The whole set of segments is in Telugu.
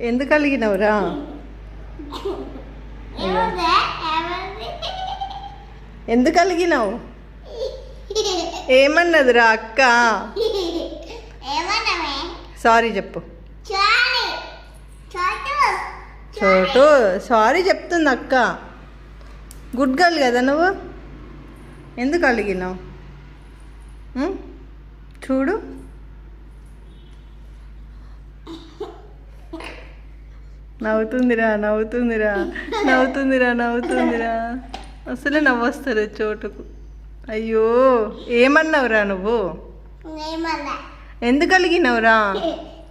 ఎందుకు అలిగినవురా? ఎందుకు అలిగినావు? ఏమన్నదిరా అక్క? సారీ చెప్పు. చోటు సారీ చెప్తుంది అక్క. గుడ్ గర్ల్ కదా నువ్వు. ఎందుకు అలిగినావు? చూడు నవ్వుతుందిరా నవ్వుతుందిరా నవ్వుతుందిరా నవ్వుతుందిరా. అసలే నవ్వొస్తారు చోటుకు. అయ్యో ఏమన్నావురా నువ్వు? ఎందుకు అలిగినవురా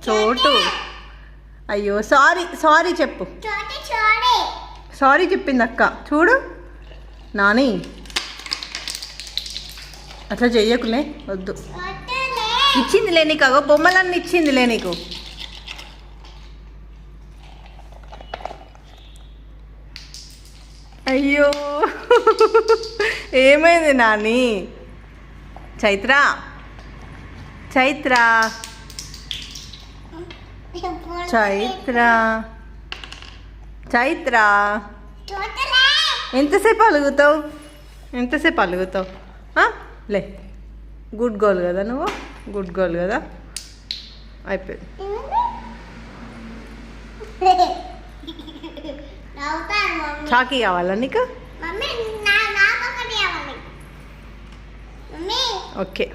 చోటు? అయ్యో సారీ సారీ చెప్పు. సారీ చెప్పింది అక్క. చూడు నాని అట్లా చెయ్యకులే, వద్దు. ఇచ్చిందిలే నీకు, అగో బొమ్మలన్నీ ఇచ్చిందిలే నీకు. అయ్యో ఏమైంది నాని? చైత్ర చైత్ర చైత్ర చైత్ర ఎంతసేపు అలుగుతావు? ఎంతసేపు అలుగుతావు? లే, గుడ్ గర్ల్ కదా నువ్వు, గుడ్ గర్ల్ కదా. అయిపోయింది. చాకీ కావాలా నీకు? ఓకే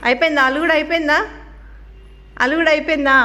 అయిపోయిందా? అలుగుడు అయిపోయిందా? అలుగుడు అయిపోయిందా?